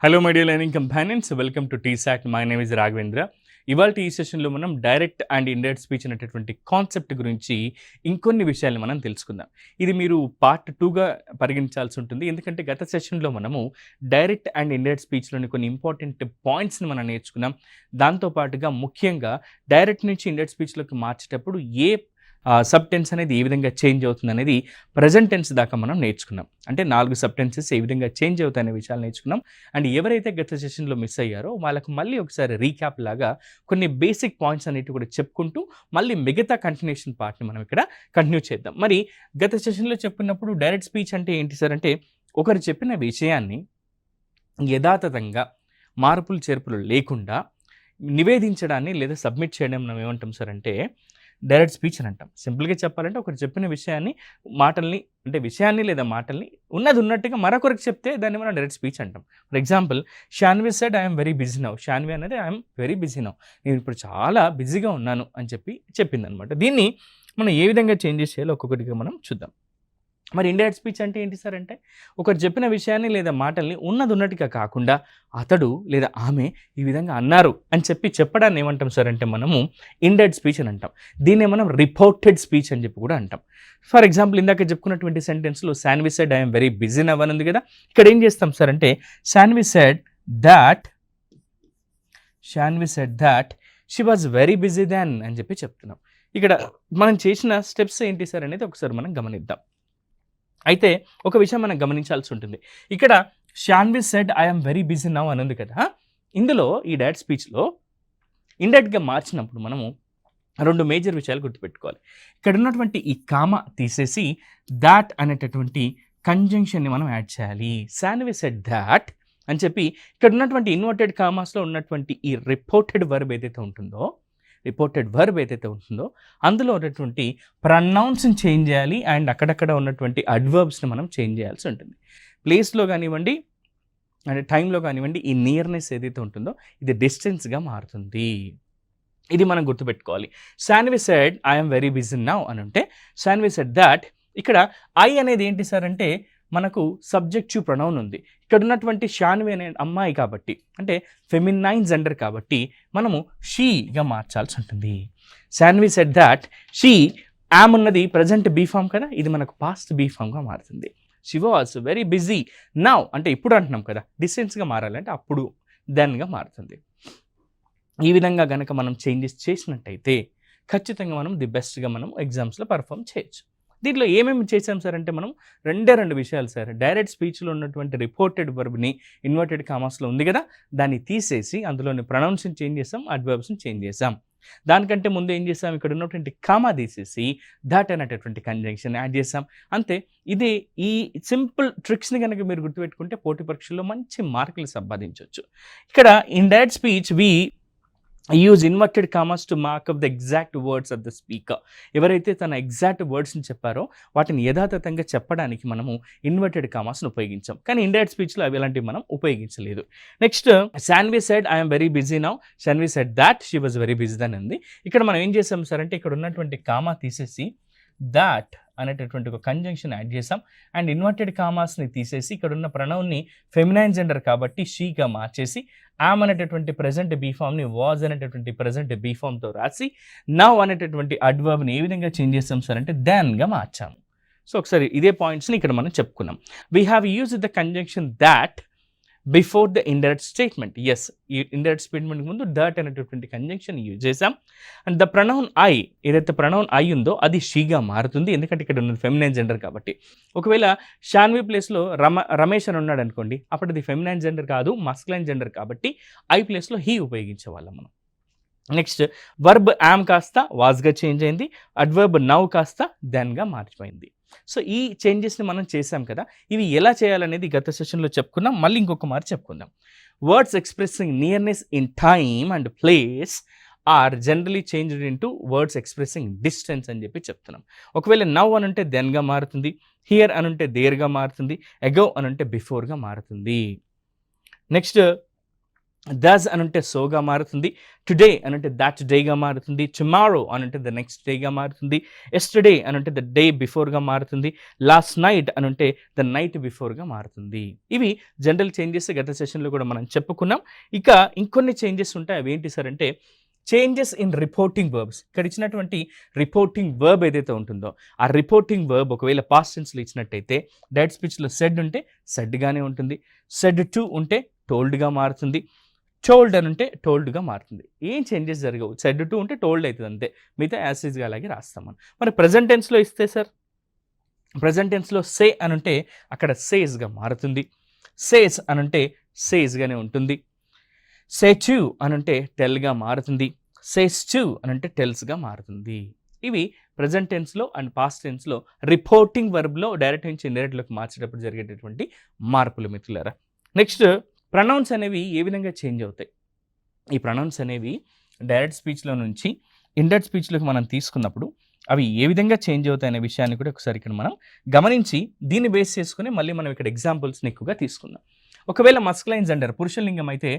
Hello my dear learning companions, welcome to T-SAT. My name is Raghavendra. ఇవాళ ఈ సెషన్లో మనం డైరెక్ట్ అండ్ ఇండైరెక్ట్ స్పీచ్ అనేటటువంటి కాన్సెప్ట్ గురించి ఇంకొన్ని విషయాలు మనం తెలుసుకుందాం. ఇది మీరు పార్ట్ 2గా పరిగణించాల్సి ఉంటుంది. ఎందుకంటే గత సెషన్లో మనము డైరెక్ట్ అండ్ ఇండైరెక్ట్ స్పీచ్లోని కొన్ని ఇంపార్టెంట్ పాయింట్స్ని మనం నేర్చుకున్నాం. దాంతోపాటుగా ముఖ్యంగా డైరెక్ట్ నుంచి ఇండైరెక్ట్ స్పీచ్లోకి మార్చేటప్పుడు ఏ సబ్టెన్స్ అనేది ఏ విధంగా చేంజ్ అవుతుంది అనేది ప్రజెంట్ టెన్స్ దాకా మనం నేర్చుకున్నాం. అంటే 4 సబ్టెన్సెస్ ఏ విధంగా చేంజ్ అవుతాయనే విషయాలు నేర్చుకున్నాం. అండ్ ఎవరైతే గత సెషన్లో మిస్ అయ్యారో వాళ్ళకు మళ్ళీ ఒకసారి రీక్యాప్ లాగా కొన్ని బేసిక్ పాయింట్స్ అనేవి కూడా చెప్పుకుంటూ మళ్ళీ మిగతా కంటిన్యూషన్ పార్ట్ని మనం ఇక్కడ కంటిన్యూ చేద్దాం. మరి గత సెషన్లో చెప్పుకున్నప్పుడు డైరెక్ట్ స్పీచ్ అంటే ఏంటి సార్ అంటే, ఒకరు చెప్పిన విషయాన్ని యథాతథంగా మార్పులు చేర్పులు లేకుండా నివేదించడాన్ని లేదా సబ్మిట్ చేయడం మనం ఏమంటాం సార్ అంటే డైరెక్ట్ స్పీచ్ అని అంటాం. సింపుల్గా చెప్పాలంటే ఒకరు చెప్పిన విషయాన్ని లేదా మాటల్ని ఉన్నది ఉన్నట్టుగా మరొకరికి చెప్తే దాన్ని మనం డైరెక్ట్ స్పీచ్ అంటాం. For example, Shanvi said I'm very busy now. Shanvi అనేది ఐఎమ్ వెరీ బిజీ నౌ, నేను ఇప్పుడు చాలా బిజీగా ఉన్నాను అని చెప్పిందనమాట. దీన్ని మనం ఏ విధంగా చేంజెస్ చేయాలో ఒక్కొక్కటిగా మనం చూద్దాం. మరి ఇండైరెక్ట్ స్పీచ్ అంటే ఏంటి సార్ అంటే, ఒకరు చెప్పిన విషయాన్ని లేదా మాటల్ని ఉన్నది ఉన్నట్టుగా కాకుండా అతడు లేదా ఆమె ఈ విధంగా అన్నారు అని చెప్పడాన్ని ఏమంటాం సార్ అంటే మనము ఇండైరెక్ట్ స్పీచ్ అని అంటాం. దీన్నే మనం రిపోర్టెడ్ స్పీచ్ అని చెప్పి కూడా అంటాం. ఫర్ ఎగ్జాంపుల్, ఇందాక చెప్పుకున్నటువంటి సెంటెన్స్లో Shanvi said I'm very busy now అని ఉంది కదా. ఇక్కడ ఏం చేస్తాం సార్ అంటే Shanvi said that she was very busy then అని చెప్తున్నాం. ఇక్కడ మనం చేసిన స్టెప్స్ ఏంటి సార్ అనేది ఒకసారి మనం గమనిద్దాం. అయితే ఒక విషయం మనం గమనించాల్సి ఉంటుంది. ఇక్కడ Shanvi said I'm very busy now అని ఉంది కదా. ఇందులో ఈ డైరెక్ట్ స్పీచ్లో ఇండైరెక్ట్గా మార్చినప్పుడు మనము 2 మేజర్ విషయాలు గుర్తుపెట్టుకోవాలి. ఇక్కడ ఉన్నటువంటి ఈ కామా తీసేసి దాట్ అనేటటువంటి కంజంక్షన్ని మనం యాడ్ చేయాలి. శాన్వి సెడ్ దాట్ అని చెప్పి ఇక్కడ ఉన్నటువంటి ఇన్వర్టెడ్ కామాస్లో ఉన్నటువంటి ఈ రిపోర్టెడ్ వర్బ్ ఏదైతే ఉంటుందో అందులో ఉన్నటువంటి ప్రనౌన్స్ని చేంజ్ చేయాలి. అండ్ అక్కడక్కడ ఉన్నటువంటి అడ్వర్బ్స్ని మనం చేంజ్ చేయాల్సి ఉంటుంది. ప్లేస్లో కానివ్వండి అంటే టైంలో కానివ్వండి, ఈ నియర్నెస్ ఏదైతే ఉంటుందో ఇది డిస్టెన్స్గా మారుతుంది. ఇది మనం గుర్తుపెట్టుకోవాలి. Shanvi said I'm very busy now అని ఉంటే శాన్వి సెడ్ దాట్, ఇక్కడ ఐ అనేది ఏంటి సార్ అంటే మనకు సబ్జెక్టివ్ ప్రొనౌన్ ఉంది. ఇక్కడ ఉన్నటువంటి షాన్వి అనే అమ్మాయి కాబట్టి, అంటే ఫెమినైన్ జెండర్ కాబట్టి మనము షీగా మార్చాల్సి ఉంటుంది. Shanvi said that she, yam ఉన్నది ప్రజెంట్ బీ ఫామ్ కదా, ఇది మనకు పాస్ట్ బీ ఫామ్గా మారుతుంది. She was very busy now అంటే ఇప్పుడు అంటున్నాం కదా, డిస్టెన్స్గా మారాలంటే అప్పుడు దెన్గా మారుతుంది. ఈ విధంగా కనుక మనం చేంజెస్ చేసినట్టయితే ఖచ్చితంగా మనం ది బెస్ట్గా మనం ఎగ్జామ్స్లో పర్ఫామ్ చేయొచ్చు. దీంట్లో ఏమేమి చేసాం సార్ అంటే మనం 2 విషయాలు సార్. డైరెక్ట్ స్పీచ్లో ఉన్నటువంటి రిపోర్టెడ్ వర్బ్ని ఇన్వర్టెడ్ కామాస్లో ఉంది కదా, దాన్ని తీసేసి అందులోని ప్రొనౌన్స్ని చేంజ్ చేసాం, అడ్వర్బ్స్ని చేంజ్ చేసాం. దానికంటే ముందు ఏం చేసాం, ఇక్కడ ఉన్నటువంటి కామా తీసేసి దాట్ అనేటటువంటి కంజంక్షన్ యాడ్ చేసాం. అంతే. ఇదే ఈ సింపుల్ ట్రిక్స్ని కనుక మీరు గుర్తుపెట్టుకుంటే పోటీ పరీక్షల్లో మంచి మార్కులు సంపాదించవచ్చు. ఇక్కడ in direct speech use inverted commas to mark up the exact words of the speaker. ఎవరైతే తన ఎగ్జాక్ట్ వర్డ్స్ని చెప్పారో వాటిని యథాతథంగా చెప్పడానికి మనము ఇన్వర్టెడ్ కామర్స్ని ఉపయోగించాం. కానీ ఇండైరెక్ట్ స్పీచ్లో అవి అలాంటివి మనం ఉపయోగించలేదు. Next, Shanvi said I'm very busy now. Shanvi said that she was very busy అని ఉంది. ఇక్కడ మనం ఏం చేసాం సార్ అంటే ఇక్కడ ఉన్నటువంటి కామా తీసేసి దాట్ అనేటటువంటి ఒక కంజంక్షన్ యాడ్ చేసాం. అండ్ ఇన్వర్టెడ్ కామాస్ని తీసేసి ఇక్కడ ఉన్న ప్రొనౌన్ని ఫెమినైన్ జెండర్ కాబట్టి షీగా మార్చేసి యామ్ అనేటటువంటి ప్రజెంట్ బీ ఫామ్ని వాజ్ అనేటటువంటి ప్రజెంట్ బీ ఫామ్తో రాసి నవ్ అనేటటువంటి అడ్వర్బ్ని ఏ విధంగా చేంజ్ చేస్తాం సార్ అంటే దెన్గా మార్చాము. సో ఒకసారి ఇదే పాయింట్స్ని ఇక్కడ మనం చెప్పుకున్నాం. We have used the conjunction that before the indirect statement. Yes, ఈ ఇండైరెక్ట్ స్టేట్మెంట్ ముందు దట్ అనేటటువంటి కంజంక్షన్ యూజ్ చేసాం. అండ్ ద ప్రొనౌన్ ఐ, ఏదైతే ప్రొనౌన్ ఐ ఉందో అది షీగా మారుతుంది, ఎందుకంటే ఇక్కడ ఉన్న ఫెమినైన్ జెండర్ కాబట్టి. ఒకవేళ షాన్వి ప్లేస్లో రమేష్ అని ఉన్నాడు అనుకోండి, అప్పుడు అది ఫెమినైన్ జెండర్ కాదు, మస్కులైన్ జెండర్ కాబట్టి ఐ ప్లేస్లో హీ ఉపయోగించేవాళ్ళం మనం. నెక్స్ట్, వర్బ్ యామ్ కాస్త వాజ్గా చేంజ్ అయింది, అడ్వర్బ్ నవ్ కాస్త దెన్గా మారిపోయింది. సో ఈ చేంజెస్ని మనం చేసాం కదా. ఇవి ఎలా చేయాలనేది గత సెషన్లో చెప్పుకున్నాం, మళ్ళీ ఇంకొక మారి చెప్పుకుందాం. Words expressing nearness in time and place are generally changed into words expressing distance అని చెప్తున్నాం. ఒకవేళ నవ్ అని అంటే దెన్గా మారుతుంది, హియర్ అని ఉంటే దేర్గా మారుతుంది, అగో అని అంటే బిఫోర్గా మారుతుంది. నెక్స్ట్, దస్ అనంటే సోగా మారుతుంది. టుడే అనంటే దట్ డేగా మారుతుంది. టుమారో అనంటే ద నెక్స్ట్ డేగా మారుతుంది. ఎస్టర్డే అనంటే ద డే బిఫోర్గా మారుతుంది. లాస్ట్ నైట్ అనంటే ద నైట్ బిఫోర్గా మారుతుంది. ఇవి జనరల్ చేంజెస్ గత సెషన్లో కూడా మనం చెప్పుకున్నాం. ఇక ఇంకొన్ని చేంజెస్ ఉంటాయి. అవి ఏంటి సార్ అంటే చేంజెస్ ఇన్ రిపోర్టింగ్ వర్బ్స్. ఇక్కడ ఇచ్చినటువంటి రిపోర్టింగ్ వర్బ్ ఏదైతే ఉంటుందో ఆ రిపోర్టింగ్ వర్బ్ ఒకవేళ పాస్ట్ టెన్స్లో ఇచ్చినట్టయితే డైరెక్ట్ స్పీచ్లో సెడ్ ఉంటే సెడ్గానే ఉంటుంది. సెడ్ టు ఉంటే టోల్డ్గా మారుతుంది. టోల్డ్ అని ఉంటే టోల్డ్గా మారుతుంది. ఏం చేంజెస్ జరగవు. సెడ్ టు ఉంటే టోల్డ్ అవుతుంది అంతే. మిగతా యాసిడ్గా అలాగే రాస్తాం మనం. మరి ప్రజెంట్ టెన్స్లో ఇస్తే సార్ ప్రజెంట్ టెన్స్లో సే అని ఉంటే అక్కడ సేస్గా మారుతుంది. సేస్ అని అంటే సేస్గానే ఉంటుంది. సే టు అని అంటే టెల్గా మారుతుంది. సేస్ టు అని అంటే టెల్స్గా మారుతుంది. ఇవి ప్రజెంట్ టెన్స్లో అండ్ పాస్ట్ టెన్స్లో రిపోర్టింగ్ వర్బ్లో డైరెక్ట్ నుంచి ఇండైరెక్ట్లోకి మార్చేటప్పుడు జరిగేటటువంటి మార్పులు మిత్రులారా. నెక్స్ట్ ప్రొనౌన్స్ అనేవి ఏ విధంగా చేంజ్ అవుతాయి. ఈ ప్రొనౌన్స్ అనేవి డైరెక్ట్ స్పీచ్లో నుంచి ఇండైరెక్ట్ స్పీచ్లోకి మనం తీసుకున్నప్పుడు అవి ఏ విధంగా చేంజ్ అవుతాయి అనే విషయాన్ని కూడా ఒకసారి ఇక్కడ మనం గమనించి దీన్ని బేస్ చేసుకుని మళ్ళీ మనం ఇక్కడ ఎగ్జాంపుల్స్ని ఎక్కువగా తీసుకుందాం. ఒకవేళ మస్కులైన్ జెండర్ పురుషలింగం అయితే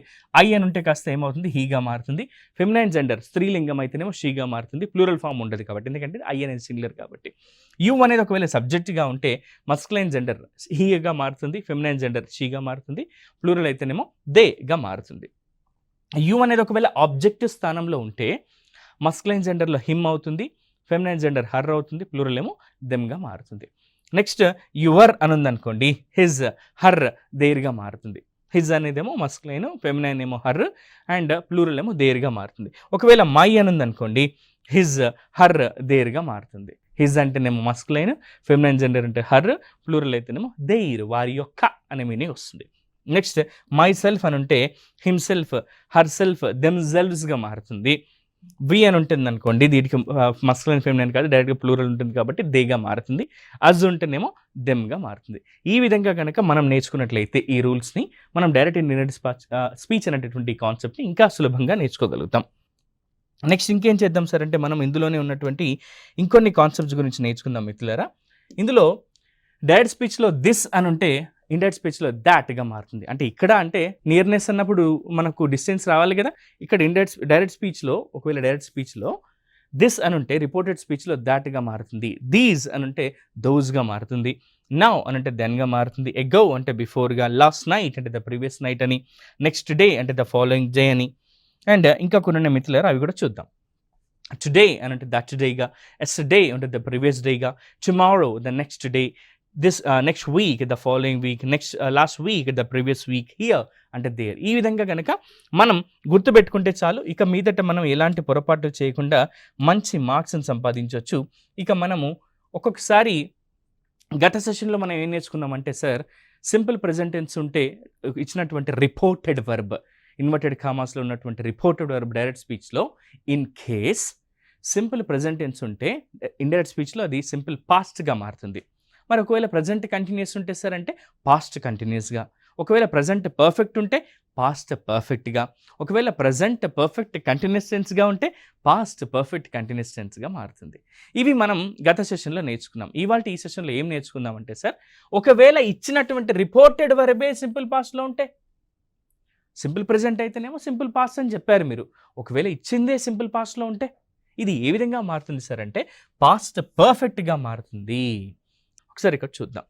ఐ అని ఉంటే కాస్త ఏమవుతుంది హీగా మారుతుంది. ఫెమినైన్ జెండర్ స్త్రీలింగం అయితేనేమో షీగా మారుతుంది. ప్లూరల్ ఫామ్ ఉండదు కాబట్టి, ఎందుకంటే ఐ అనేది సింగులర్ కాబట్టి. యు అనేది ఒకవేళ సబ్జెక్ట్గా ఉంటే మస్కులైన్ జెండర్ హీగా మారుతుంది. ఫెమినైన్ జెండర్ షీగా మారుతుంది. ప్లూరల్ అయితేనేమో దేగా మారుతుంది. యు అనేది ఒకవేళ ఆబ్జెక్టివ్ స్థానంలో ఉంటే మస్కులైన్ జెండర్లో హిమ్ అవుతుంది. ఫెమినైన్ జెండర్ హర్ అవుతుంది. ప్లూరల్ ఏమో దెమ్గా మారుతుంది. నెక్స్ట్ యువర్ అని ఉందనుకోండి హిజ్ హర్ దేర్గా మారుతుంది. హిజ్ అనేదేమో మస్కులైన్, ఫెమినైన్ ఏమో హర్ అండ్ ప్లూరల్ ఏమో దేర్గా మారుతుంది. ఒకవేళ మై అని ఉందనుకోండి హిజ్ హర్ దేర్గా మారుతుంది. హిజ్ అంటేనేమో మస్కులైన్, ఫెమినైన్ జెండర్ అంటే హర్, ప్లూరల్ అయితేనేమో దేర్ వారి యొక్క అనే మీనింగ్ వస్తుంది. నెక్స్ట్ మై సెల్ఫ్ అని ఉంటే హిమ్సెల్ఫ్, హర్ సెల్ఫ్, దెమ్సెల్వ్స్గా మారుతుంది. వి అని ఉంటుంది అనుకోండి దీనికి మస్కులైన్ ఫెమినైన్ కాదు డైరెక్ట్గా ప్లూరల్ ఉంటుంది కాబట్టి దేగా మారుతుంది. అజ్ ఉంటేనేమో దెమ్గా మారుతుంది. ఈ విధంగా కనుక మనం నేర్చుకున్నట్లయితే ఈ రూల్స్ని మనం డైరెక్ట్ ఇండైరెక్ట్ స్పీచ్ అనేటటువంటి కాన్సెప్ట్ని ఇంకా సులభంగా నేర్చుకోగలుగుతాం. నెక్స్ట్ ఇంకేం చేద్దాం సార్ అంటే మనం ఇందులోనే ఉన్నటువంటి ఇంకొన్ని కాన్సెప్ట్స్ గురించి నేర్చుకుందాం మిత్రులారా. ఇందులో డైరెక్ట్ స్పీచ్లో దిస్ అని ఉంటే ఇండైరెక్ట్ స్పీచ్లో దాట్గా మారుతుంది. అంటే ఇక్కడ అంటే నియర్నెస్ అన్నప్పుడు మనకు డిస్టెన్స్ రావాలి కదా. ఇక్కడ డైరెక్ట్ స్పీచ్లో ఒకవేళ డైరెక్ట్ స్పీచ్లో దిస్ అని ఉంటే రిపోర్టెడ్ స్పీచ్లో దాట్గా మారుతుంది. దీస్ అని ఉంటే దోస్గా మారుతుంది. నౌ అని అంటే దెన్గా మారుతుంది. ఎగో అంటే బిఫోర్గా, లాస్ట్ నైట్ అంటే ద ప్రీవియస్ నైట్ అని, నెక్స్ట్ డే అంటే ద ఫాలోయింగ్ డే అని. అండ్ ఇంకా కొన్ని మిత్రులారా అవి కూడా చూద్దాం. టుడే అని అంటే దట్ డేగా, ఎస్టర్డే అంటే ద ప్రీవియస్ డేగా, tomorrow the next day, this next week the following week, next last week the previous week, here అంటే దేర్. ఈ విధంగా కనుక మనం గుర్తుపెట్టుకుంటే చాలు. ఇక మీదట మనం ఎలాంటి పొరపాట్లు చేయకుండా మంచి మార్క్స్ని సంపాదించవచ్చు. ఇక మనము ఒక్కొక్కసారి గత సెషన్లో మనం ఏం నేర్చుకున్నామంటే సార్ సింపుల్ ప్రెజెంట్ టెన్స్ ఉంటే ఇచ్చినటువంటి రిపోర్టెడ్ వర్బ్, ఇన్వర్టెడ్ కామాస్లో ఉన్నటువంటి రిపోర్టెడ్ వర్బ్ డైరెక్ట్ స్పీచ్లో in case simple present tense ఉంటే ఇండైరెక్ట్ స్పీచ్లో అది సింపుల్ పాస్ట్గా మారుతుంది. మరి ఒకవేళ ప్రజెంట్ కంటిన్యూస్ ఉంటే సార్ అంటే పాస్ట్ కంటిన్యూస్గా, ఒకవేళ ప్రజెంట్ పర్ఫెక్ట్ ఉంటే పాస్ట్ పర్ఫెక్ట్గా, ఒకవేళ ప్రజెంట్ పర్ఫెక్ట్ కంటిన్యూస్ టెన్స్గా ఉంటే పాస్ట్ పర్ఫెక్ట్ కంటిన్యూస్ టెన్స్గా మారుతుంది. ఇవి మనం గత సెషన్లో నేర్చుకున్నాం. ఇవాళ ఈ సెషన్లో ఏం నేర్చుకుందామంటే సార్ ఒకవేళ ఇచ్చినటువంటి రిపోర్టెడ్ వర్బే సింపుల్ పాస్ట్లో ఉంటే, సింపుల్ ప్రెజెంట్ అయితేనేమో సింపుల్ పాస్ట్ అని చెప్పారు మీరు, ఒకవేళ ఇచ్చిందే సింపుల్ పాస్ట్లో ఉంటే ఇది ఏ విధంగా మారుతుంది సార్ అంటే పాస్ట్ పర్ఫెక్ట్గా మారుతుంది. ఒకసారి ఇక్కడ చూద్దాం.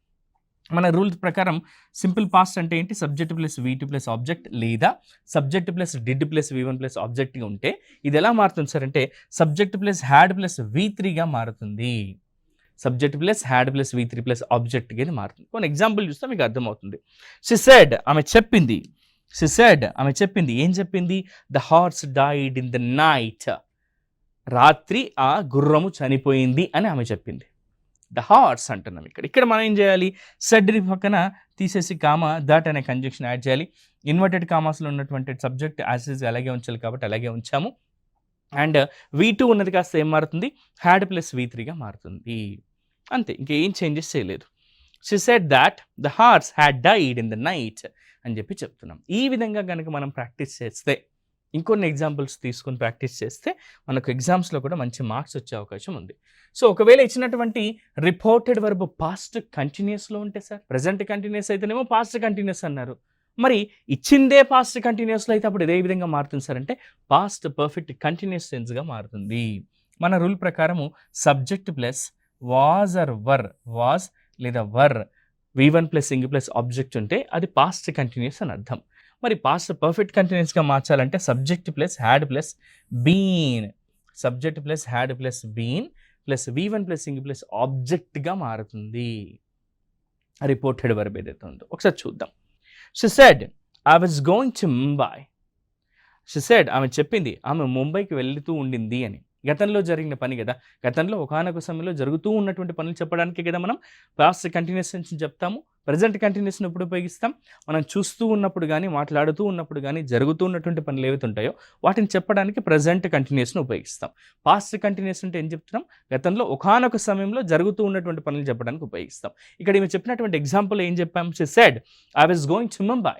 మన రూల్ ప్రకారం సింపుల్ పాస్ట్ అంటే ఏంటి, subject plus V2 plus object లేదా subject plus did plus V1 plus ఆబ్జెక్ట్గా ఉంటే ఇది ఎలా మారుతుంది సార్ అంటే సబ్జెక్ట్ ప్లస్ హ్యాడ్ ప్లస్ V3గా మారుతుంది. Subject plus had plus V3 plus ఆబ్జెక్ట్గా ఇది మారుతుంది. కొన్ని ఎగ్జాంపుల్ చూస్తే మీకు అర్థమవుతుంది. షీ సెడ్ ఆమె చెప్పింది, షీ సెడ్ ఆమె చెప్పింది, ఏం చెప్పింది, the horse died in the night, రాత్రి ఆ గుర్రము చనిపోయింది అని ఆమె చెప్పింది. ద హార్స్ అంటున్నాం. ఇక్కడ మనం ఏం చేయాలి, సెడ్ పక్కన తీసేసి కామా దట్ అనే కంజంక్షన్ యాడ్ చేయాలి. ఇన్వర్టెడ్ కామాస్లో ఉన్నటువంటి సబ్జెక్ట్ యాజ్ ఇస్ అలాగే ఉంచాలి కాబట్టి అలాగే ఉంచాము. అండ్ V2 ఉన్నది కాస్త ఏం మారుతుంది, హ్యాడ్ ప్లస్ V3గా మారుతుంది. అంతే, ఇంకేం చేంజెస్ చేయలేదు. She said that the horse had died in the night అని చెప్పి చెప్తున్నాం. ఈ విధంగా కనుక మనం ప్రాక్టీస్ చేస్తే, ఇంకొన్ని ఎగ్జాంపుల్స్ తీసుకొని ప్రాక్టీస్ చేస్తే మనకు ఎగ్జామ్స్లో కూడా మంచి మార్క్స్ వచ్చే అవకాశం ఉంది. సో ఒకవేళ ఇచ్చినటువంటి రిపోర్టెడ్ వర్బ్ పాస్ట్ కంటిన్యూస్లో ఉంటే సార్, ప్రజెంట్ కంటిన్యూస్ అయితేనేమో పాస్ట్ కంటిన్యూస్ అన్నారు, మరి ఇచ్చిందే పాస్ట్ కంటిన్యూస్లో అయితే అప్పుడు ఏ విధంగా మారుతుంది సార్ అంటే పాస్ట్ పర్ఫెక్ట్ కంటిన్యూస్ టెన్స్గా మారుతుంది. మన రూల్ ప్రకారము subject plus was or were, was లేదా were V1 plus ing plus object ఉంటే అది పాస్ట్ కంటిన్యూస్ అని అర్థం. మరి పాస్ట్ పర్ఫెక్ట్ కంటిన్యూస్గా మార్చాలంటే subject plus had plus been, subject plus had plus been plus V1 plus ing plus ఆబ్జెక్ట్గా మారుతుంది. రిపోర్టెడ్ వర్బ్ ఏదైతే ఉందో ఒకసారి చూద్దాం. She said, I was going to Mumbai. She said, ఆమె చెప్పింది ఆమె ముంబైకి వెళ్తూ ఉండింది అని. గతంలో జరిగిన పని కదా, గతంలో ఒకానొక సమయంలో జరుగుతూ ఉన్నటువంటి పనులు చెప్పడానికి కదా మనం పాస్ట్ కంటిన్యూస్ టెన్స్ చెప్తాము. ప్రజెంట్ కంటిన్యూస్ని ఎప్పుడు ఉపయోగిస్తాం? మనం చూస్తూ ఉన్నప్పుడు కానీ, మాట్లాడుతూ ఉన్నప్పుడు కానీ జరుగుతూ ఉన్నటువంటి పనులు ఏవైతే ఉంటాయో వాటిని చెప్పడానికి ప్రజెంట్ కంటిన్యూస్ని ఉపయోగిస్తాం. పాస్ట్ కంటిన్యూస్ అంటే ఏం చెప్తున్నాం? గతంలో ఒకానొక సమయంలో జరుగుతూ ఉన్నటువంటి పనులు చెప్పడానికి ఉపయోగిస్తాం. ఇక్కడ ఈమె చెప్పినటువంటి ఎగ్జాంపుల్ ఏం చెప్పాం? She said, I was going to Mumbai.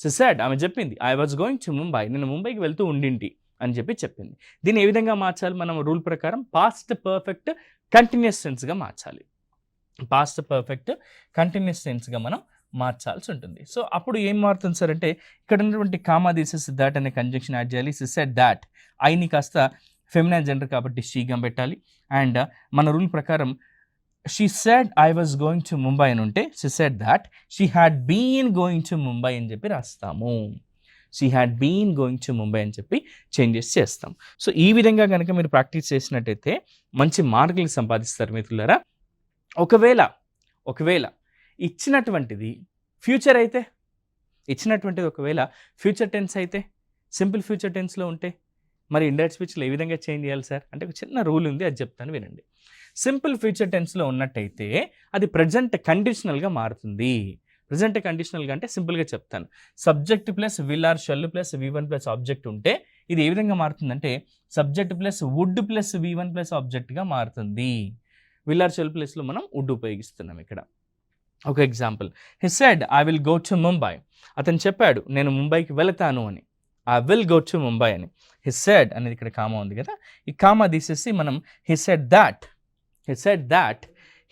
She said, ఆమె చెప్పింది I was going to Mumbai, నేను ముంబైకి వెళ్తూ ఉండింటి అని చెప్పి చెప్పింది. దీన్ని ఏ విధంగా మార్చాలి? మనం రూల్ ప్రకారం పాస్ట్ పర్ఫెక్ట్ కంటిన్యూస్ టెన్స్గా మార్చాలి. పాస్ట్ పర్ఫెక్ట్ కంటిన్యూస్ టెన్స్గా మనం మార్చాల్సి ఉంటుంది. సో అప్పుడు ఏం మారుతుంది సార్ అంటే ఇక్కడ ఉన్నటువంటి కామా తీసేసి దాట్ అనే కంజంక్షన్ యాడ్ చేయాలి. She said that, ఐని కాస్త ఫెమినైన్ జెండర్ కాబట్టి షీగా పెట్టాలి. అండ్ మన రూల్ ప్రకారం she said I was going to Mumbai అని ఉంటే she said that she had been going to Mumbai అని చెప్పి రాస్తాము. she had been going to Mumbai అని చెప్పి చేంజెస్ చేస్తాం. సో ఈ విధంగా కనుక మీరు ప్రాక్టీస్ చేసినట్టయితే మంచి మార్కులు సంపాదిస్తారు మిత్రులారా. ఒకవేళ ఇచ్చినటువంటిది ఫ్యూచర్ అయితే, ఇచ్చినటువంటిది ఒకవేళ ఫ్యూచర్ టెన్స్ అయితే, సింపుల్ ఫ్యూచర్ టెన్స్లో ఉంటే మరి ఇండైరెక్ట్ స్పీచ్లో ఏ విధంగా చేంజ్ చేయాలి సార్ అంటే ఒక చిన్న రూల్ ఉంది, అది చెప్తాను వినండి. సింపుల్ ఫ్యూచర్ టెన్స్లో ఉన్నట్టయితే అది ప్రజెంట్ కండిషనల్గా మారుతుంది. ప్రజెంట్ కండిషనల్గా అంటే సింపుల్గా చెప్తాను. Subject plus will or shall plus V1 plus object ఉంటే ఇది ఏ విధంగా మారుతుందంటే subject plus would plus V1 plus ఆబ్జెక్ట్గా మారుతుంది. విల్ ఆర్ షెల్ ప్లస్లో మనం వుడ్ ఉపయోగిస్తున్నాం ఇక్కడ. ఒక example, he said I will go to Mumbai. అతను చెప్పాడు నేను ముంబైకి వెళతాను అని. I will go to Mumbai అని. హి సెడ్ అనేది ఇక్కడ కామా ఉంది కదా, ఈ కామా తీసేసి మనం he said that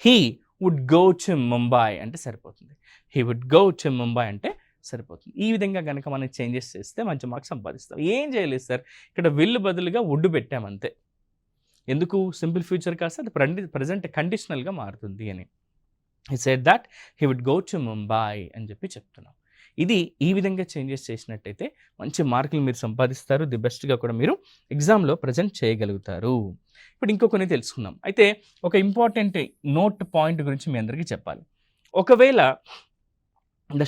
he would go to Mumbai అంటే సరిపోతుంది. He would go to Mumbai అంటే సరిపోతుంది. ఈ విధంగా కనుక మనం చేంజెస్ చేస్తే మంచి మార్క్స్ సంపాదిస్తాం. ఏం చేయలేదు సార్, ఇక్కడ విల్ బదులుగా వుడ్ పెట్టామంతే. ఎందుకు? సింపుల్ ఫ్యూచర్ కాస్త అది ప్రజెంట్ కండిషనల్గా మారుతుంది అని. He said that he would go to Mumbai అని చెప్పి చెప్తున్నాం. ఇది ఈ విధంగా చేంజెస్ చేసినట్టయితే మంచి మార్కులు మీరు సంపాదిస్తారు. ది బెస్ట్గా కూడా మీరు ఎగ్జామ్లో ప్రజెంట్ చేయగలుగుతారు. ఇప్పుడు ఇంకో కొన్ని తెలుసుకుందాం. అయితే ఒక ఇంపార్టెంట్ నోట్ పాయింట్ గురించి మీ అందరికీ చెప్పాలి. ఒకవేళ the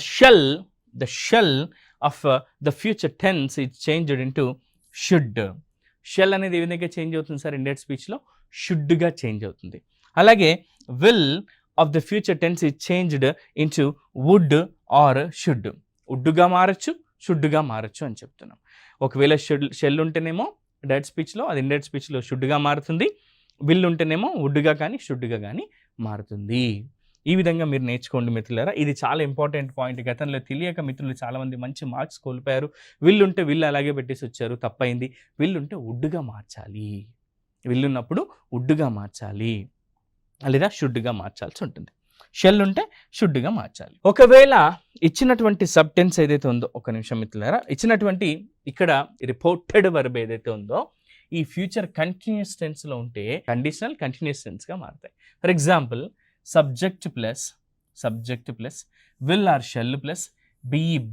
shell of the future tense is changed into should. Shall అనేది ఏ విధంగా చేంజ్ అవుతుంది సార్? ఇండైరెక్ట్ స్పీచ్లో షుడ్గా చేంజ్ అవుతుంది. అలాగే will of the future tense is changed into would or should. వుడ్గా మారచ్చు, షుడ్గా మారచ్చు అని చెప్తున్నాం. ఒకవేళ షెల్ ఉంటేనేమో డైరెక్ట్ స్పీచ్లో అది ఇండైరెక్ట్ స్పీచ్లో షుడ్గా మారుతుంది. విల్ ఉంటేనేమో వుడ్గా కానీ షుడ్గా కానీ మారుతుంది. ఈ విధంగా మీరు నేర్చుకోండి మిత్రులారా. ఇది చాలా ఇంపార్టెంట్ పాయింట్. గతంలో తెలియక మిత్రులు చాలామంది మంచి మార్క్స్ కోల్పోయారు. విల్ ఉంటే విల్ అలాగే పెట్టేసి వచ్చారు, తప్పైంది. విల్ ఉంటే వుడ్గా మార్చాలి. విల్ ఉన్నప్పుడు వుడ్గా మార్చాలి లేదా షుడ్గా మార్చాల్సి ఉంటుంది. షెల్ ఉంటే షుడ్గా మార్చాలి. ఒకవేళ ఇచ్చినటువంటి సబ్ టెన్స్ ఏదైతే ఉందో, ఒక నిమిషం మిత్రులారా, ఇచ్చినటువంటి ఇక్కడ రిపోర్టెడ్ వర్బ్ ఏదైతే ఉందో ఈ ఫ్యూచర్ కంటిన్యూస్ టెన్స్లో ఉంటే కండిషనల్ కంటిన్యూస్ టెన్స్గా మారుతాయి. For example subject plus will or shall plus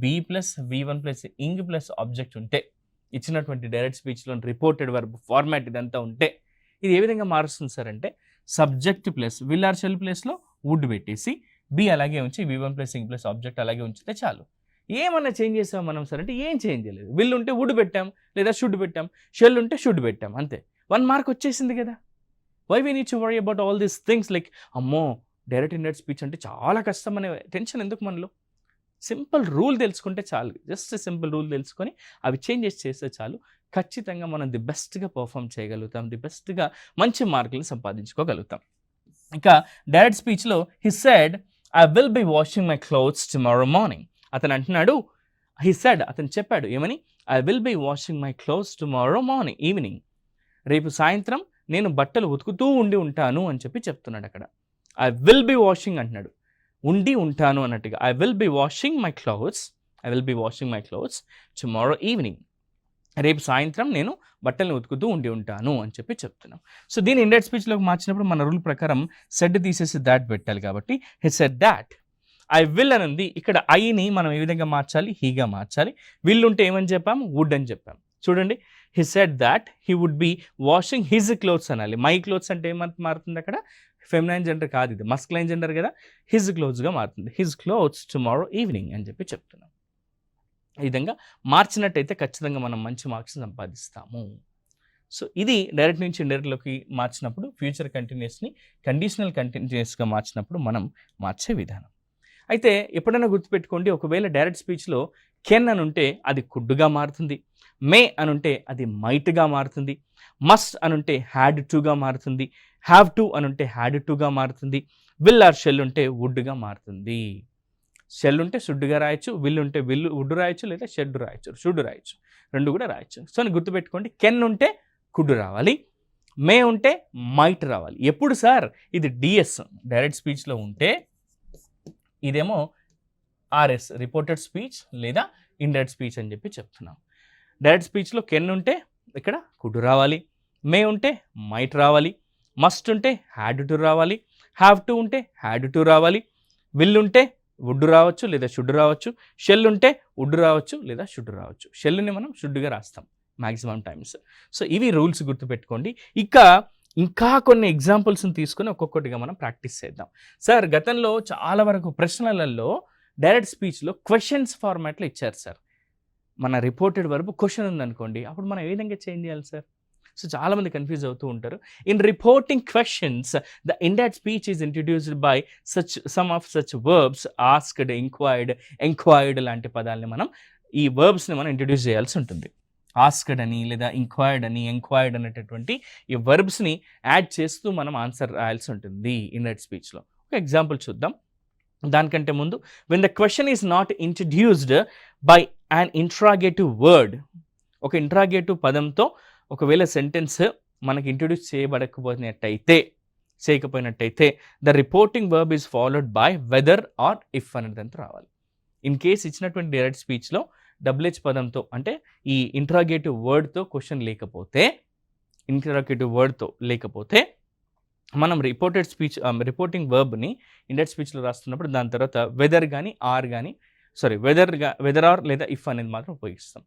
be plus V1 plus ing plus object ఉంటే ఇచ్చినటువంటి డైరెక్ట్ స్పీచ్లో రిపోర్టెడ్ వర్బ్ ఫార్మాట్ ఇదంతా ఉంటే ఇది ఏ విధంగా మారుస్తుంది సార్ అంటే subject plus will or shall ప్లేస్లో వుడ్ పెట్టేసి బి అలాగే ఉంచి V1 plus ing plus object అలాగే ఉంచితే చాలు. ఏమన్నా చేంజ్ చేసాం మనం సార్ అంటే ఏం చేంజ్ చేయలేదు. విల్ ఉంటే వుడ్ పెట్టాం లేదా షుడ్ పెట్టాం, షెల్ ఉంటే షుడ్ పెట్టాం, అంతే. 1 మార్క్ వచ్చేసింది కదా. Why we need to worry about all these things like అమ్మో డైరెక్ట్ ఇండైరెక్ట్ స్పీచ్ అంటే చాలా కష్టం అనే టెన్షన్ ఎందుకు మనలో? సింపుల్ రూల్ తెలుసుకుంటే చాలు. జస్ట్ సింపుల్ రూల్ తెలుసుకొని అవి చేంజెస్ చేస్తే చాలు. ఖచ్చితంగా మనం ది బెస్ట్గా పర్ఫామ్ చేయగలుగుతాం, ది బెస్ట్గా మంచి మార్కులు సంపాదించుకోగలుగుతాం. ఇంకా డైరెక్ట్ స్పీచ్లో he said I will be washing my clothes tomorrow morning. అతను అంటున్నాడు, హి సెడ్ అతను చెప్పాడు ఏమని? I will be washing my clothes tomorrow morning, evening, రేపు సాయంత్రం నేను బట్టలు ఉతుకుతూ ఉంటాను అని చెప్పి చెప్తున్నాడు అక్కడ. ఐ విల్ బి వాషింగ్ అంటున్నాడు, ఉంటాను అన్నట్టుగా. I will be washing my clothes, I will be washing my clothes tomorrow evening. రేపు సాయంత్రం నేను బట్టలను ఉతుకుతూ ఉంటాను అని చెప్పి చెప్తున్నాం. సో దీన్ని ఇండైరెక్ట్ స్పీచ్లోకి మార్చినప్పుడు మన రూల్ ప్రకారం సెడ్ తీసేసి దాట్ పెట్టాలి కాబట్టి హి సెడ్ దాట్. ఐ విల్ అని ఉంది, ఇక్కడ ఐని మనం ఏ విధంగా మార్చాలి, హీగా మార్చాలి. విల్ ఉంటే ఏమని చెప్పాము, వుడ్ అని చెప్పాము. చూడండి, he said that he would be washing his clothes అనాలి. మై క్లోత్స్ అంటే ఏమంత మారుతుంది, అక్కడ ఫెమినైన్ జెండర్ కాదు, ఇది మస్కులైన్ జెండర్ కదా, హిజ్ క్లోత్స్గా మారుతుంది. హిజ్ క్లోత్స్ టుమారో ఈవినింగ్ అని చెప్పి చెప్తున్నాం. ఈ విధంగా మార్చినట్టయితే ఖచ్చితంగా మనం మంచి మార్క్స్ సంపాదిస్తాము. సో ఇది డైరెక్ట్ నుంచి ఇండైరెక్ట్లోకి మార్చినప్పుడు, ఫ్యూచర్ కంటిన్యూస్ని కండిషనల్ కంటిన్యూస్గా మార్చినప్పుడు మనం మార్చే విధానం. అయితే ఎప్పుడైనా గుర్తుపెట్టుకోండి, ఒకవేళ డైరెక్ట్ స్పీచ్లో కెన్ అని ఉంటే అది కుడ్డుగా మారుతుంది, మే అని ఉంటే అది మైట్గా మారుతుంది, మస్ట్ అని ఉంటే హ్యాడ్ టుగా మారుతుంది, హ్యావ్ టు అని ఉంటే హ్యాడ్ టుగా మారుతుంది, విల్ ఆర్ షెల్ ఉంటే వుడ్గా మారుతుంది. షెల్ ఉంటే షుడ్గా రాయొచ్చు, విల్ ఉంటే వుడ్ రాయొచ్చు, లేదా షెడ్ రాయొచ్చు, షుడ్ రాయొచ్చు, రెండు కూడా రాయొచ్చు. సో అని గుర్తుపెట్టుకోండి, కెన్ ఉంటే కుడ్ రావాలి, మే ఉంటే మైట్ రావాలి. ఎప్పుడు సార్, ఇది డిఎస్ డైరెక్ట్ స్పీచ్లో ఉంటే, ఇదేమో ఆర్ఎస్ రిపోర్టెడ్ స్పీచ్ లేదా ఇండైరెక్ట్ స్పీచ్ అని చెప్పి చెప్తున్నాం. డైరెక్ట్ స్పీచ్లో కెన్ ఉంటే ఇక్కడ కుడ్ రావాలి, మే ఉంటే మైట్ రావాలి, మస్ట్ ఉంటే హ్యాడ్ టు రావాలి, హ్యావ్ టు ఉంటే హ్యాడ్ టు రావాలి, విల్ ఉంటే వుడ్ రావచ్చు లేదా షుడ్ రావచ్చు, షెల్ ఉంటే వుడ్ రావచ్చు లేదా షుడ్ రావచ్చు. షెల్ని మనం షుడ్గా రాస్తాం మ్యాక్సిమం టైమ్స్. సో ఇవి రూల్స్ గుర్తుపెట్టుకోండి. ఇంకా కొన్ని ఎగ్జాంపుల్స్ని తీసుకొని ఒక్కొక్కటిగా మనం ప్రాక్టీస్ చేద్దాం. సార్ గతంలో చాలా వరకు ప్రశ్నలలో డైరెక్ట్ స్పీచ్లో క్వశ్చన్స్ ఫార్మాట్లో ఇచ్చారు సార్. మన రిపోర్టెడ్ వర్బ్ క్వశ్చన్ ఉందనుకోండి, అప్పుడు మనం ఏ విధంగా చేంజ్ చేయాలి సార్? సో చాలామంది కన్ఫ్యూజ్ అవుతూ ఉంటారు. In reporting questions the indirect speech is introduced by some of such verbs, asked, enquired లాంటి పదాలని మనం, ఈ వర్బ్స్ని మనం ఇంట్రడ్యూస్ చేయాల్సి ఉంటుంది. ఆస్క్డ్ అని లేదా ఎంక్వైర్డ్ అనేటటువంటి ఈ వర్బ్స్ని యాడ్ చేస్తూ మనం ఆన్సర్ రాయాల్సి ఉంటుంది ఇండైరెక్ట్ స్పీచ్లో. ఒక ఎగ్జాంపుల్ చూద్దాం. దానికంటే ముందు, when the question is not introduced by an interrogative word, ఒక ఇంట్రాగేటివ్ పదంతో ఒకవేళ సెంటెన్స్ మనకి ఇంట్రడ్యూస్ చేయకపోయినట్టయితే the reporting verb is followed by whether or if అనేదంతా రావాలి. ఇన్ కేస్ ఇచ్చినటువంటి డైరెక్ట్ స్పీచ్లో డబ్ల్యూహెచ్ పదంతో, అంటే ఈ ఇంట్రాగేటివ్ వర్డ్తో క్వశ్చన్ లేకపోతే, మనం రిపోర్టింగ్ వర్బ్ని ఇండైరెక్ట్ స్పీచ్లో రాస్తున్నప్పుడు దాని తర్వాత వెదర్ కానీ ఆర్ కానీ వెదర్ ఆర్ లేదా ఇఫ్ అనేది మాత్రం ఉపయోగిస్తాం.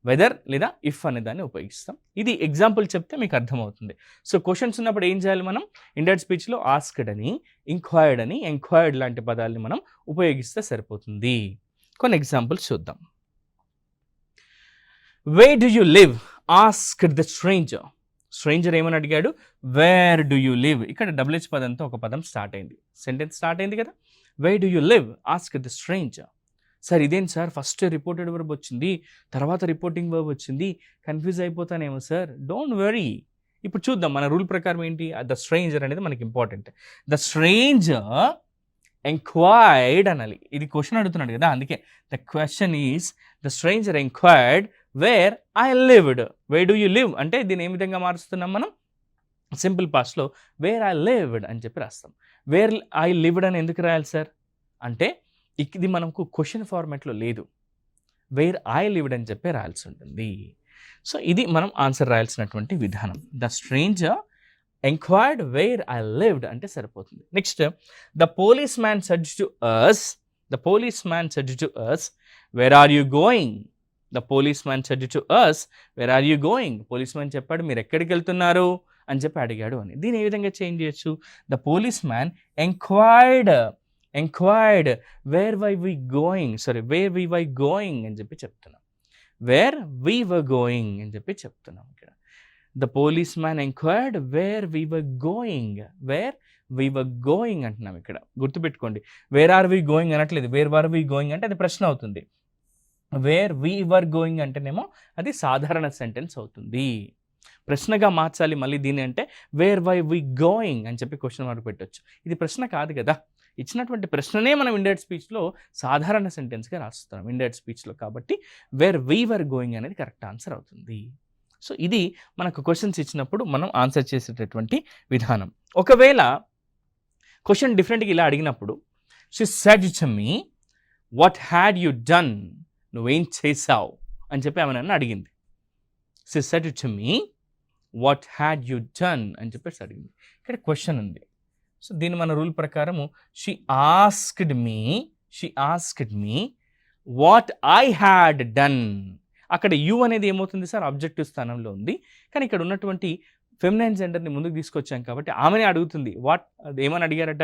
వెదర్ లేదా ఇఫ్ అనే దాన్ని ఉపయోగిస్తాం. ఇది ఎగ్జాంపుల్ చెప్తే మీకు అర్థమవుతుంది. సో క్వశ్చన్స్ ఉన్నప్పుడు ఏం చేయాలి మనం, ఇండైరెక్ట్ స్పీచ్లో ఆస్క్డ్ అని, ఎంక్వైర్డ్ లాంటి పదాలని మనం ఉపయోగిస్తే సరిపోతుంది. కొన్ని ఎగ్జాంపుల్స్ చూద్దాం. Wear do you live asked the stranger. Stranger ఏమని అడిగాడు, వేర్ డు యూ లివ్. ఇక్కడ డబ్ల్యూహెచ్ పదంతో ఒక పదం స్టార్ట్ అయింది, సెంటెన్స్ స్టార్ట్ అయింది కదా. Wear do you live asked the stranger. Sir ఇదేంటి సార్, ఫస్ట్ రిపోర్టెడ్ వర్బ్ వచ్చింది, తర్వాత రిపోర్టింగ్ వర్బ్ వచ్చింది, కన్ఫ్యూజ్ అయిపోతానేమో సార్. డోంట్ వరీ, ఇప్పుడు చూద్దాం మన రూల్ ప్రకారం ఏంటి. ద స్ట్రేంజర్ అనేది మనకి ఇంపార్టెంట్. ద స్ట్రేంజర్ ఎంక్వైర్డ్ అనాలి. ఇది క్వశ్చన్ అడుగుతున్నాడు కదా, అందుకే the question is the stranger enquired where I lived. Where do you live అంటే దీన్ని ఏ విధంగా మారుస్తున్నాం మనం, సింపుల్ పాస్ట్లో వేర్ ఐ లివ్డ్ అని చెప్పి రాస్తాం. వేర్ ఐ లివ్డ్ అని ఎందుకు రాయాలి సార్ అంటే, ఇది మనకు క్వశ్చన్ ఫార్మాట్లో లేదు, వేర్ ఐ లివ్డ్ అని చెప్పి రాయాల్సి ఉంటుంది. సో ఇది మనం ఆన్సర్ రాయాల్సినటువంటి విధానం. The stranger enquired where I lived అంటే సరిపోతుంది. Next, the policeman said to us where are you going. The policeman said to us where are you going. Policeman చెప్పాడు మీరు ఎక్కడికి వెళ్తున్నారు అని చెప్పి అడిగాడు అని. దీన్ని ఏ విధంగా చేంజ్ చేయొచ్చు, the policeman enquired where why we going అని చెప్పి చెప్తున్నాం. వేర్ వీ వర్ గోయింగ్ అని చెప్పి చెప్తున్నాం ఇక్కడ. The policeman enquired where we were going అంటున్నాం ఇక్కడ. గుర్తుపెట్టుకోండి, వేర్ ఆర్ వీ గోయింగ్ అనట్లేదు, వేర్ వర్ వీ గోయింగ్ అంటే అది ప్రశ్న అవుతుంది. వేర్ వీ వర్ గోయింగ్ అంటేనేమో అది సాధారణ సెంటెన్స్ అవుతుంది. ప్రశ్నగా మార్చాలి మళ్ళీ దీని అంటే వేర్ వై వి గోయింగ్ అని చెప్పి క్వశ్చన్ మార్క్ పెట్టవచ్చు. ఇది ప్రశ్న కాదు కదా, ఇచ్చినటువంటి ప్రశ్ననే మనం ఇండైరెక్ట్ స్పీచ్లో సాధారణ సెంటెన్స్గా రాస్తున్నాం ఇండైరెక్ట్ స్పీచ్లో. కాబట్టి వేర్ వీ వర్ గోయింగ్ అనేది కరెక్ట్ ఆన్సర్ అవుతుంది. సో ఇది మనకు క్వశ్చన్స్ ఇచ్చినప్పుడు మనం ఆన్సర్ చేసేటటువంటి విధానం. ఒకవేళ క్వశ్చన్ డిఫరెంట్గా ఇలా అడిగినప్పుడు, she said to me what had you done నువ్వేం చేసావు అని చెప్పి ఆమె నన్ను అడిగింది. She said to me what had you done అని చెప్పేసి అడిగింది. ఇక్కడ క్వశ్చన్ ఉంది. సో దీని మన రూల్ ప్రకారము she asked me what I had done. అక్కడ యూ అనేది ఏమవుతుంది సార్, ఆబ్జెక్టివ్ స్థానంలో ఉంది. కానీ ఇక్కడ ఉన్నటువంటి ఫెమినైన్ జెండర్ని ముందుకు తీసుకొచ్చాం కాబట్టి ఆమెనే అడుగుతుంది. వాట్ ఏమని అడిగారట,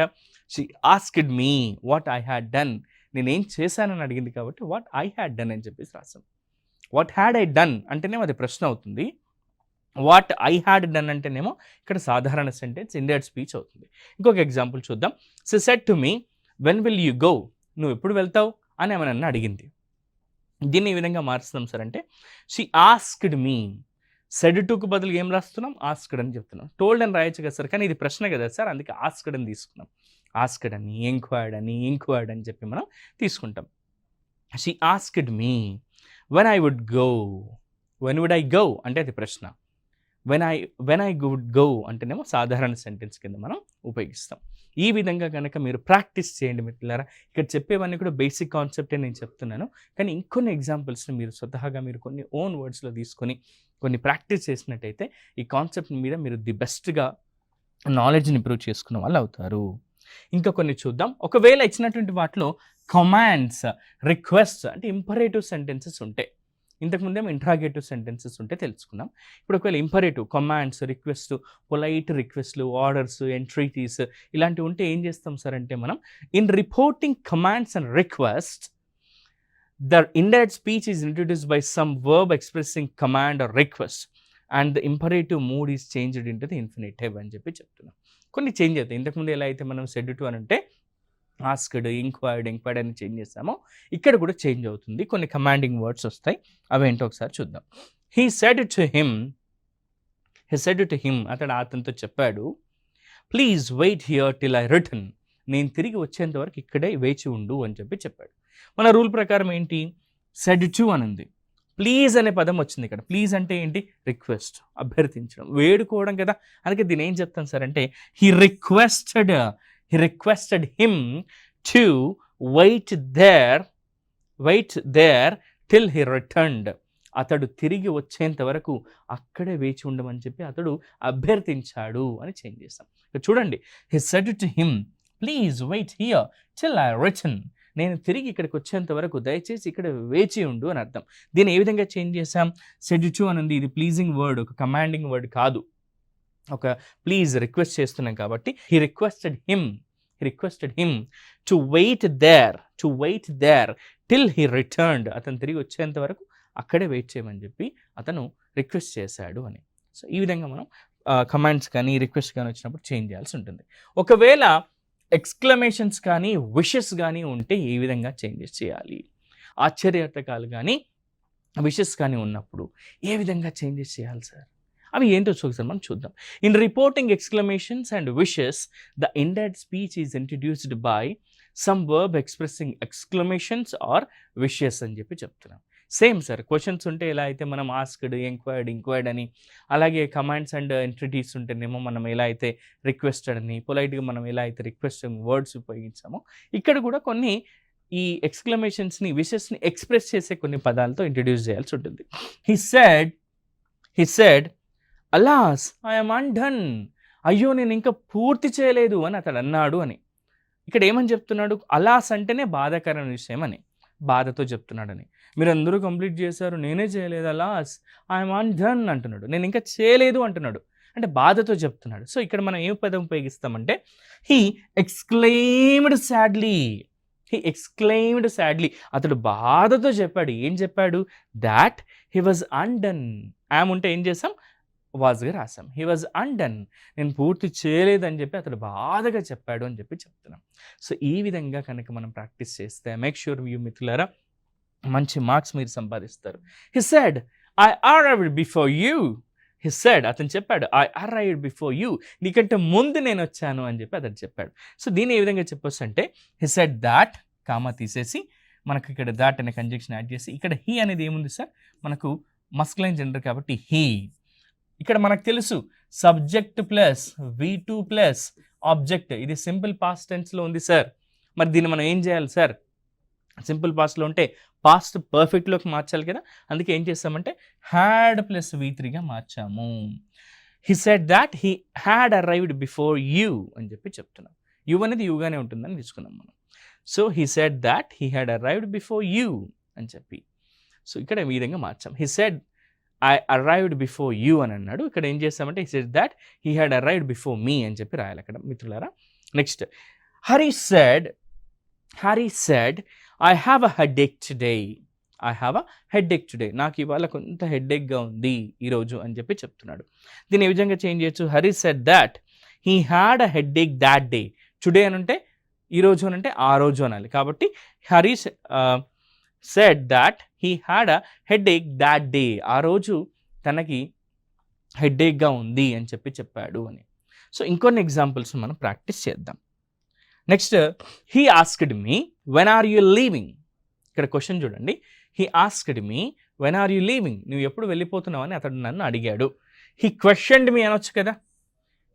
she asked me what I had done, నేనేం చేశానని అడిగింది కాబట్టి వాట్ ఐ హ్యాడ్ డన్ అని చెప్పేసి రాసాం. వాట్ హ్యాడ్ ఐ డన్ అంటేనేమో అది ప్రశ్న అవుతుంది. వాట్ ఐ హ్యాడ్ డన్ అంటేనేమో ఇక్కడ సాధారణ సెంటెన్స్, ఇండైరెక్ట్ స్పీచ్ అవుతుంది. ఇంకొక ఎగ్జాంపుల్ చూద్దాం. She said to me when will you go, నువ్వు ఎప్పుడు వెళ్తావు అని ఆమె నన్ను అడిగింది. దీన్ని ఈ విధంగా మారుస్తున్నాం సార్ అంటే షీ ఆస్క్డ్ మీ, సెడ్ టుకు బదులు ఏం రాస్తున్నాం, ఆస్క్డ్ అని చెప్తున్నాం. టోల్డ్ అని రాయొచ్చు కదా సార్, కానీ ఇది ప్రశ్న కదా సార్, అందుకే ఆస్క్డ్ అని తీసుకున్నాం. ఆస్క్డ్ అని, ఎంక్వైర్డ్ అని చెప్పి మనం తీసుకుంటాం. She asked me when I would go, when would I go అంటే అది ప్రశ్న. వెన్ ఐ వుడ్ గో అంటేనేమో సాధారణ సెంటెన్స్ కింద మనం ఉపయోగిస్తాం. ఈ విధంగా కనుక మీరు ప్రాక్టీస్ చేయండి మిత్రులారా. ఇక్కడ చెప్పేవన్నీ కూడా బేసిక్ కాన్సెప్టే నేను చెప్తున్నాను, కానీ ఇంకొన్ని ఎగ్జాంపుల్స్ని మీరు స్వతహాగా మీరు కొన్ని ఓన్ వర్డ్స్లో తీసుకొని కొన్ని ప్రాక్టీస్ చేసినట్టయితే ఈ కాన్సెప్ట్ మీద మీరు ది బెస్ట్గా నాలెడ్జ్ని ఇంప్రూవ్ చేసుకున్న వాళ్ళు అవుతారు. ఇంకా కొన్ని చూద్దాం. ఒకవేళ ఇచ్చినటువంటి వాటిలో కమాండ్స్, రిక్వెస్ట్ అంటే ఇంపరేటివ్ సెంటెన్సెస్ ఉంటాయి. ఇంతకుముందేమో ఇంట్రాగేటివ్ సెంటెన్సెస్ ఉంటే తెలుసుకున్నాం. ఇప్పుడు ఒకవేళ ఇంపరేటివ్, కమాండ్స్, రిక్వెస్ట్, పొలైట్ రిక్వెస్ట్లు, ఆర్డర్స్, ఎంట్రీటీస్ ఇలాంటివి ఉంటే ఏం చేస్తాం సార్ అంటే మనం in reporting commands and request the indirect speech is introduced by some verb expressing command or request and the imperative mood is changed into the infinitive అని చెప్పి చెప్తున్నాం. కొన్ని చేంజ్ అవుతాయి. ఇంతకుముందు ఎలా అయితే మనం సెడ్ టు అని అంటే ఆస్క్డ్, ఎంక్వైర్డ్ అని చేంజ్ చేస్తామో ఇక్కడ కూడా చేంజ్ అవుతుంది. కొన్ని కమాండింగ్ వర్డ్స్ వస్తాయి, అవేంటో ఒకసారి చూద్దాం. హీ సెడ్ టు హిమ్ అతనితో చెప్పాడు, please wait here till I return, నేను తిరిగి వచ్చేంత వరకు ఇక్కడే వేచి ఉండు అని చెప్పి చెప్పాడు. మన రూల్ ప్రకారం ఏంటి, సెడ్ టు అని ఉంది, ప్లీజ్ అనే పదం వచ్చింది ఇక్కడ. ప్లీజ్ అంటే ఏంటి, రిక్వెస్ట్, అభ్యర్థించడం, వేడుకోవడం కదా. అందుకే దీని ఏం చెప్తాను సార్ అంటే he requested him to wait there till he returned, అతడు తిరిగి వచ్చేంత వరకు అక్కడే వేచి ఉండమని చెప్పి అతడు అభ్యర్థించాడు అని చేంజ్ చేస్తాం. చూడండి, he said to him please wait here till I return, నేను తిరిగి ఇక్కడికి వచ్చేంత వరకు దయచేసి ఇక్కడ వేచి ఉండు అని అర్థం. దీన్ని ఏ విధంగా చేంజ్ చేసాం, సెడ్ టు అని ఉంది, ఇది ప్లీజింగ్ వర్డ్, ఒక కమాండింగ్ వర్డ్ కాదు, ఒక ప్లీజ్ రిక్వెస్ట్ చేస్తున్నాం కాబట్టి he requested him to wait there till he returned, అతను తిరిగి వచ్చేంత వరకు అక్కడే వెయిట్ చేయమని చెప్పి అతను రిక్వెస్ట్ చేశాడు అని. సో ఈ విధంగా మనం కమాండ్స్ కానీ రిక్వెస్ట్ కానీ వచ్చినప్పుడు చేంజ్ చేయాల్సి ఉంటుంది. ఒకవేళ ఎక్స్క్లమేషన్స్ కానీ విషెస్ కానీ ఉంటే ఏ విధంగా చేంజెస్ చేయాలి, ఆశ్చర్యార్థకాలు కానీ విషెస్ కానీ ఉన్నప్పుడు ఏ విధంగా చేంజెస్ చేయాలి సార్, అవి ఏంటో ఒకసారి మనం చూద్దాం. In reporting exclamations and wishes the indirect speech is introduced by some verb expressing exclamations or wishes అని చెప్పి చెప్తున్నాం. సేమ్ సార్, క్వశ్చన్స్ ఉంటే ఎలా అయితే మనం ఆస్క్డ్, ఎంక్వైర్డ్ అని, అలాగే కమాండ్స్ అండ్ ఎంట్రిటీస్ ఉంటేనేమో మనం ఎలా అయితే రిక్వెస్టెడ్ అని, పొలైట్గా మనం ఎలా అయితే రిక్వెస్టింగ్ వర్డ్స్ ఉపయోగించామో ఇక్కడ కూడా కొన్ని ఈ ఎక్స్క్లమేషన్స్ని, విషెస్ని ఎక్స్ప్రెస్ చేసే కొన్ని పదాలతో ఇంట్రడ్యూస్ చేయాల్సి ఉంటుంది. హీ సెడ్ అలాస్ ఐఎమ్ అన్డన్, అయ్యో నేను ఇంకా పూర్తి చేయలేదు అని అతడు అన్నాడు అని. ఇక్కడ ఏమని చెప్తున్నాడు, అలాస్ అంటేనే బాధాకరమైన విషయం అని, బాధతో చెప్తున్నాడని. మీరు అందరూ కంప్లీట్ చేశారు, నేనే చేయలేదు, అలాస్ ఐఎమ్ అన్డన్ అంటున్నాడు, నేను ఇంకా చేయలేదు అంటున్నాడు, అంటే బాధతో చెప్తున్నాడు. సో ఇక్కడ మనం ఏం పదం ఉపయోగిస్తామంటే హీ ఎక్స్క్లెయిమ్డ్ సాడ్లీ, అతడు బాధతో చెప్పాడు. ఏం చెప్పాడు, that he was undone, yam ఉంటే ఏం చేసాం, వాజ్గా రాసాం. హీ వాజ్ అన్డన్, నేను పూర్తి చేయలేదని చెప్పి అతడు బాధగా చెప్పాడు అని చెప్పి చెప్తున్నాం. సో ఈ విధంగా కనుక మనం ప్రాక్టీస్ చేస్తే మేక్ ష్యూర్ యూ మిత్రులారా మంచి మార్క్స్ మీరు సంపాదిస్తారు. He said I arrived before you, he said అతను చెప్పాడు ఐ అరైవ్డ్ బిఫోర్ యూ, నీకంటే ముందు నేను వచ్చాను అని చెప్పి అతను చెప్పాడు. సో దీన్ని ఏ విధంగా చెప్పొచ్చు అంటే హీ సెడ్ దాట్, కామా తీసేసి మనకు ఇక్కడ దాట్ అనే కంజంక్షన్ యాడ్ చేసి, ఇక్కడ హీ అనేది ఏముంది సార్, మనకు మస్కులైన్ జెండర్ కాబట్టి హీ. ఇక్కడ మనకు తెలుసు subject plus V2 plus object, ఇది సింపుల్ పాస్ట్ టెన్స్లో ఉంది సార్. మరి దీన్ని మనం ఏం చేయాలి సార్, సింపుల్ పాస్ట్లో ఉంటే పాస్ట్ పర్ఫెక్ట్లోకి మార్చాలి కదా, అందుకే ఏం చేస్తామంటే హ్యాడ్ ప్లస్ V3గా మార్చాము. He said that he had arrived before you అని చెప్పి చెప్తున్నాం. యూ అనేది యూగానే ఉంటుందని తీసుకున్నాం మనం. So he said that he had arrived before you అని చెప్పి, సో ఇక్కడ ఈ విధంగా మార్చాం. He said I arrived before you అని అన్నాడు. ఇక్కడ ఏం చేస్తామంటే he said that he had arrived before me అని చెప్పి రాయాలి అక్కడ మిత్రులారా. Next Hari said I have a headache today. I have a headache today. నాకు ఇవాళ కొంత హెడేక్గా ఉంది ఈరోజు అని చెప్పి చెప్తున్నాడు. దీన్ని ఏ విధంగా చేంజ్ చేయొచ్చు? Hari said that he had a headache that day. Today అని అంటే ఈరోజు అని అంటే ఆ రోజు అనాలి. కాబట్టి Hari said that he had a headache that day. ఆ రోజు తనకి హెడేక్గా ఉంది అని చెప్పి చెప్పాడు అని. సో ఇంకొన్ని ఎగ్జాంపుల్స్ మనం ప్రాక్టీస్ చేద్దాం. Next he asked me when are you leaving. ఇక్కడ క్వశ్చన్ చూడండి. He asked me when are you leaving. నువ్వు ఎప్పుడు వెళ్ళిపోతున్నావు అని అతడు నన్ను అడిగాడు. హీ క్వశ్చన్డ్ మీ అనొచ్చు కదా.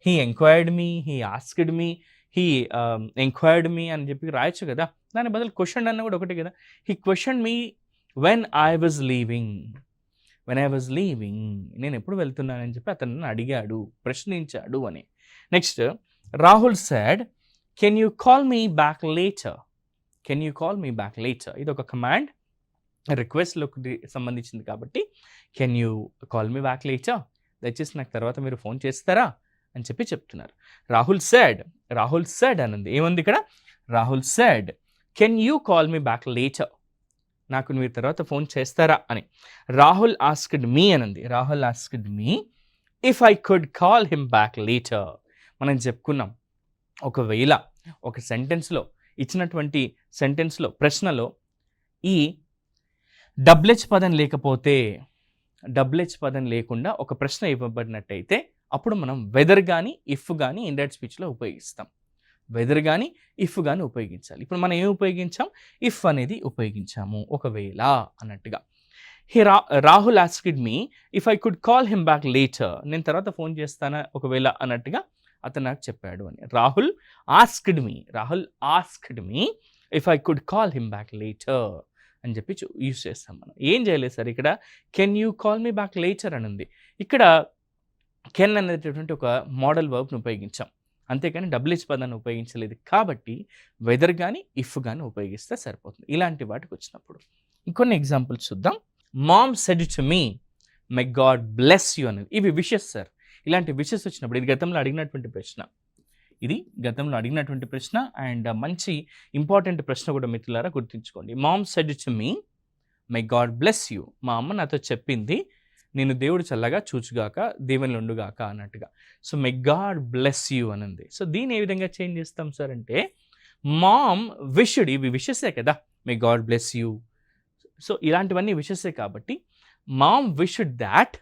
He enquired me, he asked me, he enquired me అని చెప్పి రాయొచ్చు కదా. దాని బదులు క్వశ్చన్ అన్న కూడా ఒకటి కదా. He question me when I was leaving. నేను ఎప్పుడు వెళ్తున్నానని చెప్పి అతను నన్ను అడిగాడు, ప్రశ్నించాడు అని. Next Rahul said can you call me back later. ఇది ఒక కమాండ్, రిక్వెస్ట్లోకి సంబంధించింది కాబట్టి can you call me back later, దయచేసి నాకు తర్వాత మీరు ఫోన్ చేస్తారా అని చెప్పి చెప్తున్నారు. రాహుల్ సెడ్ అనుంది. ఏముంది ఇక్కడ? Rahul said can you call me back later. నాకు మీరు తర్వాత ఫోన్ చేస్తారా అని. రాహుల్ ఆస్క్డ్ మీ అనుంది. Rahul asked me if I could call him back later. మనం చెప్పుకున్నాం, ఒకవేళ ఒక సెంటెన్స్లో ఇచ్చినటువంటి సెంటెన్స్లో ప్రశ్నలో ఈ డబ్ల్యూహెచ్ పదం లేకుండా ఒక ప్రశ్న ఇవ్వబడినట్టయితే అప్పుడు మనం వెదర్ కానీ ఇఫ్ కానీ ఇండైరెక్ట్ స్పీచ్లో ఉపయోగిస్తాం. వెదర్ కానీ ఇఫ్ కానీ ఉపయోగించాలి. ఇప్పుడు మనం ఏం ఉపయోగించాం? ఇఫ్ అనేది ఉపయోగించాము, ఒకవేళ అన్నట్టుగా. Rahul asked me if I could call him back later. నేను తర్వాత ఫోన్ చేస్తానా ఒకవేళ అన్నట్టుగా అతను నాకు చెప్పాడు అని. Rahul asked me if I could call him back later అని చెప్పి యూజ్ చేస్తాం మనం. ఏం చేయలేదు సార్, ఇక్కడ can you call me back later అని ఉంది. ఇక్కడ కెన్ అనేటటువంటి ఒక మోడల్ వర్బ్ని ఉపయోగించాం, అంతేకాని డబ్ల్యూహెచ్ పదాన్ని ఉపయోగించలేదు. కాబట్టి వెదర్ కానీ ఇఫ్ కానీ ఉపయోగిస్తే సరిపోతుంది ఇలాంటి వాటికి వచ్చినప్పుడు. ఇంకొన్ని ఎగ్జాంపుల్స్ చూద్దాం. Mom said to me may God bless you అనేది. ఇవి విషెస్ సార్. ఇలాంటి విషెస్ వచ్చినప్పుడు ఇది గతంలో అడిగినటువంటి ప్రశ్న అండ్ మంచి ఇంపార్టెంట్ ప్రశ్న కూడా మిత్రులారా గుర్తుంచుకోండి. Mom said to me may God bless you. మా అమ్మ నాతో చెప్పింది నేను దేవుడు చల్లగా చూచుగాక, దీవెనలు ఉండుగాక అన్నట్టుగా. So may God bless you అనంది. సో దీన్ని ఏ విధంగా చేంజ్ చేస్తాం సార్ అంటే మామ్ విష్డ్. ఇవి విషెసే కదా, మే గాడ్ బ్లెస్ యూ. సో ఇలాంటివన్నీ విషెసే కాబట్టి మామ్ విష్డ్ దాట్.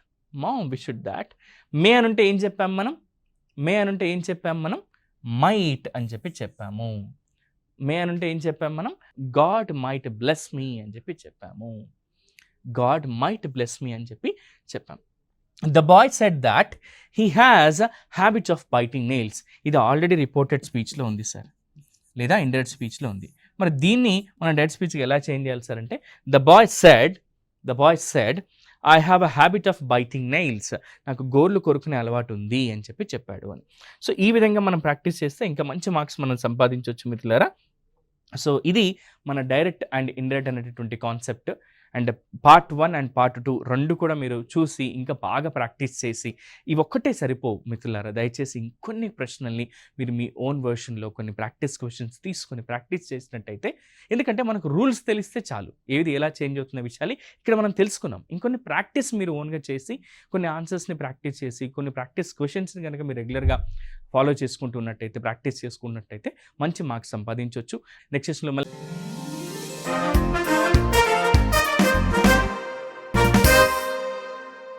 మే అనుంటే ఏం చెప్పాం మనం? మైట్ అని చెప్పి చెప్పాము. గాడ్ మైట్ బ్లెస్ మీ అని చెప్పి చెప్పాము. The boy said that he has a habit of biting nails. ఇది ఆల్రెడీ రిపోర్టెడ్ స్పీచ్లో ఉంది సార్, లేదా ఇండైరెక్ట్ స్పీచ్లో ఉంది. మరి దీన్ని మనం డైరెక్ట్ స్పీచ్కి ఎలా చేంజ్ చేయాలి సార్ అంటే the boy said I have a habit of biting nails. నాకు గోర్లు కొరుకునే అలవాటు ఉంది అని చెప్పి చెప్పాడు అని. సో ఈ విధంగా మనం ప్రాక్టీస్ చేస్తే ఇంకా మంచి మార్క్స్ మనం సంపాదించవచ్చు మిత్రులారా. సో ఇది మన డైరెక్ట్ అండ్ ఇండైరెక్ట్ అనేటటువంటి concept. And part 1 and part 2 రెండు కూడా మీరు చూసి ఇంకా బాగా ప్రాక్టీస్ చేసి, ఇవి ఒక్కటే సరిపోవు మిత్రులారా. దయచేసి ఇంకొన్ని ప్రశ్నల్ని మీరు మీ ఓన్ వర్షన్లో కొన్ని ప్రాక్టీస్ క్వశ్చన్స్ తీసుకొని ప్రాక్టీస్ చేసినట్టయితే, ఎందుకంటే మనకు రూల్స్ తెలిస్తే చాలు, ఏది ఎలా చేంజ్ అవుతున్న విషయాలు ఇక్కడ మనం తెలుసుకున్నాం. ఇంకొన్ని ప్రాక్టీస్ మీరు ఓన్గా చేసి, కొన్ని ఆన్సర్స్ని ప్రాక్టీస్ చేసి, కొన్ని ప్రాక్టీస్ క్వశ్చన్స్ని కనుక మీరు రెగ్యులర్గా ఫాలో చేసుకుంటున్నట్టయితే, ప్రాక్టీస్ చేసుకున్నట్టయితే మంచి మార్క్స్ సంపాదించవచ్చు. నెక్స్ట్ సెషన్లో మళ్ళీ